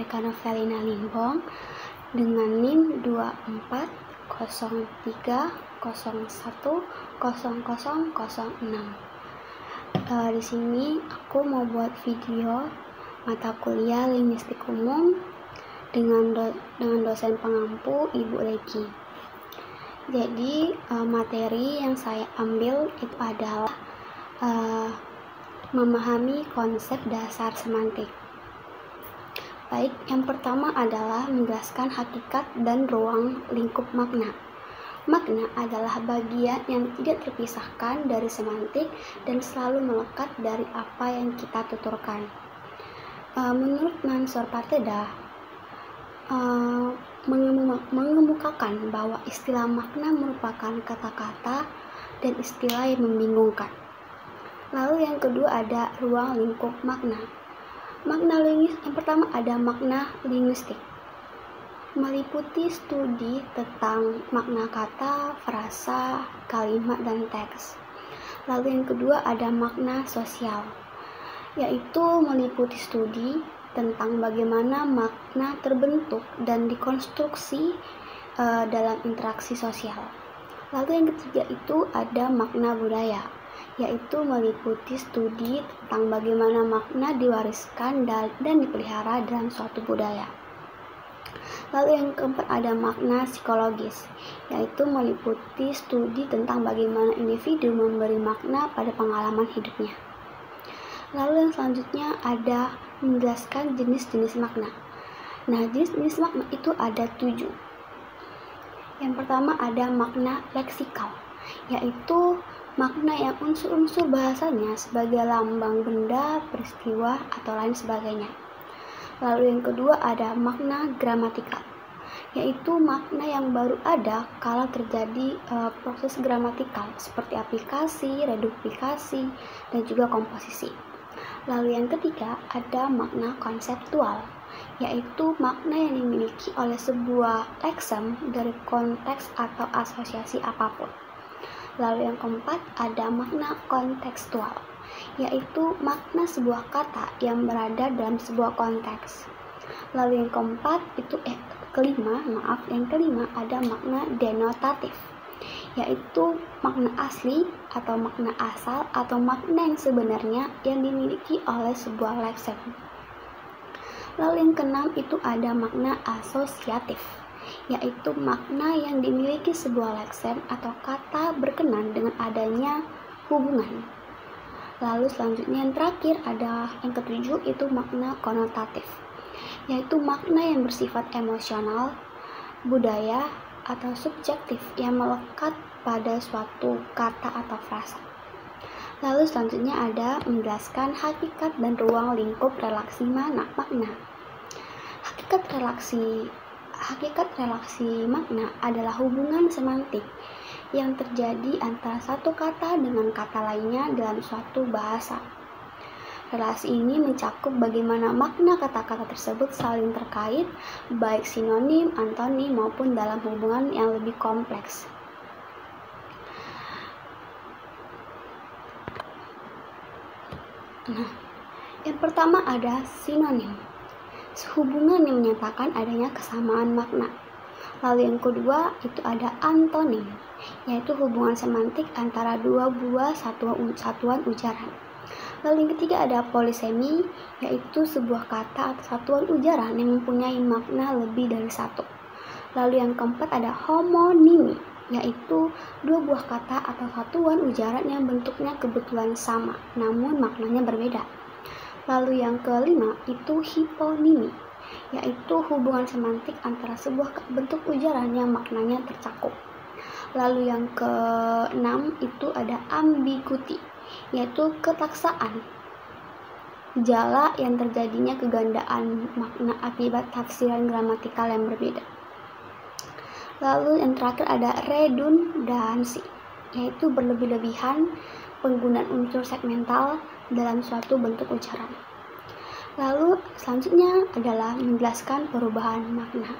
Eka Novelina Limbong dengan NIM 2403010006. Di sini aku mau buat video mata kuliah linguistik umum dengan dosen pengampu Ibu Legi. Jadi materi yang saya ambil itu adalah memahami konsep dasar semantik. Baik, yang pertama adalah menjelaskan hakikat dan ruang lingkup makna. Makna adalah bagian yang tidak terpisahkan dari semantik dan selalu melekat dari apa yang kita tuturkan. Menurut Mansur Parteda, mengemukakan bahwa istilah makna merupakan kata-kata dan istilah yang membingungkan. Lalu yang kedua ada ruang lingkup makna. Makna linguistik yang pertama ada makna linguistik, meliputi studi tentang makna kata, frasa, kalimat, dan teks. Lalu yang kedua ada makna sosial, yaitu meliputi studi tentang bagaimana makna terbentuk dan dikonstruksi dalam interaksi sosial. Lalu yang ketiga itu ada makna budaya, yaitu meliputi studi tentang bagaimana makna diwariskan dan dipelihara dalam suatu budaya. Lalu yang keempat ada makna psikologis, yaitu meliputi studi tentang bagaimana individu memberi makna pada pengalaman hidupnya. Lalu yang selanjutnya ada menjelaskan jenis-jenis makna. Nah, jenis-jenis makna itu ada 7. Yang pertama ada makna leksikal, yaitu makna yang unsur-unsur bahasanya sebagai lambang benda, peristiwa, atau lain sebagainya. Lalu yang kedua ada makna gramatikal, yaitu makna yang baru ada kalau terjadi proses gramatikal seperti aplikasi, reduplikasi, dan juga komposisi. Lalu yang ketiga ada makna konseptual, yaitu makna yang dimiliki oleh sebuah leksem dari konteks atau asosiasi apapun. Lalu yang keempat ada makna kontekstual, yaitu makna sebuah kata yang berada dalam sebuah konteks. Lalu yang kelima ada makna denotatif, yaitu makna asli atau makna asal atau makna yang sebenarnya yang dimiliki oleh sebuah leksem. Lalu yang keenam itu ada makna asosiatif, yaitu makna yang dimiliki sebuah leksem atau kata berkenan dengan adanya hubungan. Lalu selanjutnya yang terakhir ada yang ketujuh itu makna konotatif, yaitu makna yang bersifat emosional, budaya, atau subjektif yang melekat pada suatu kata atau frasa. Lalu selanjutnya ada menjelaskan hakikat dan ruang lingkup relasi makna. Hakikat relasi makna adalah hubungan semantik yang terjadi antara satu kata dengan kata lainnya dalam suatu bahasa. Relasi ini mencakup bagaimana makna kata-kata tersebut saling terkait, baik sinonim, antonim, maupun dalam hubungan yang lebih kompleks. Nah, yang pertama ada sinonim, hubungan yang menyatakan adanya kesamaan makna. Lalu yang kedua itu ada antonim, yaitu hubungan semantik antara dua buah satuan ujaran. Lalu yang ketiga ada polisemi, yaitu sebuah kata atau satuan ujaran yang mempunyai makna lebih dari satu. Lalu yang keempat ada homonimi, yaitu dua buah kata atau satuan ujaran yang bentuknya kebetulan sama, namun maknanya berbeda. Lalu yang kelima itu hiponimi, yaitu hubungan semantik antara sebuah bentuk ujaran yang maknanya tercakup. Lalu yang keenam itu ada ambiguity, yaitu ketaksaan, gejala yang terjadinya kegandaan makna akibat tafsiran gramatikal yang berbeda. Lalu yang terakhir ada redundansi, yaitu berlebih-lebihan penggunaan unsur segmental dalam suatu bentuk ujaran. Lalu selanjutnya adalah menjelaskan perubahan makna.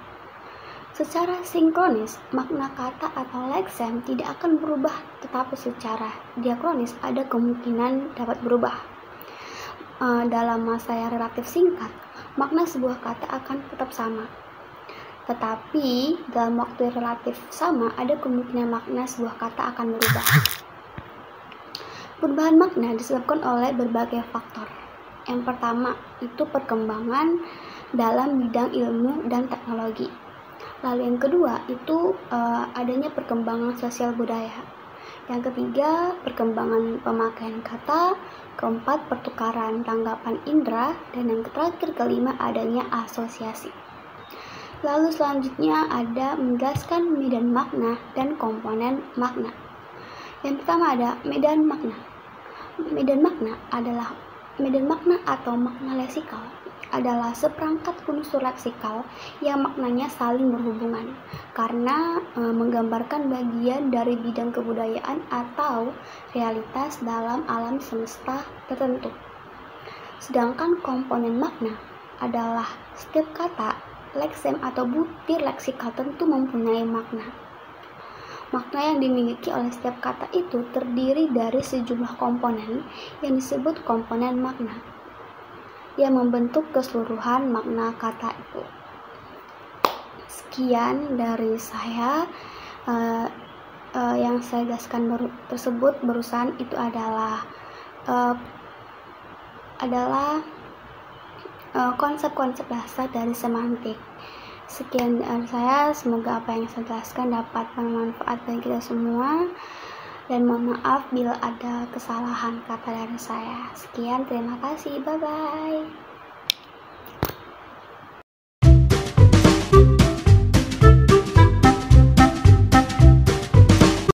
Secara sinkronis, makna kata atau leksem tidak akan berubah, tetapi secara diakronis ada kemungkinan dapat berubah. Dalam masa yang relatif singkat, makna sebuah kata akan tetap sama. Tetapi dalam waktu relatif sama, ada kemungkinan makna sebuah kata akan berubah. Perubahan makna disebabkan oleh berbagai faktor. Yang pertama itu perkembangan dalam bidang ilmu dan teknologi. Lalu yang kedua itu adanya perkembangan sosial budaya. Yang ketiga, perkembangan pemakaian kata. Keempat, pertukaran tanggapan indera. Dan yang terakhir, kelima, adanya asosiasi. Lalu selanjutnya ada menjelaskan medan makna dan komponen makna. Yang pertama ada medan makna. Medan makna atau makna leksikal adalah seperangkat unsur leksikal yang maknanya saling berhubungan karena menggambarkan bagian dari bidang kebudayaan atau realitas dalam alam semesta tertentu. Sedangkan komponen makna adalah setiap kata, leksem atau butir leksikal tentu mempunyai makna. Makna yang dimiliki oleh setiap kata itu terdiri dari sejumlah komponen yang disebut komponen makna, yang membentuk keseluruhan makna kata itu. Sekian dari saya. Yang saya jelaskan tersebut barusan itu adalah konsep-konsep dasar dari semantik. Sekian dari saya, semoga apa yang saya jelaskan dapat bermanfaat bagi kita semua, dan mohon maaf bila ada kesalahan kata dari saya. Sekian, terima kasih, bye-bye.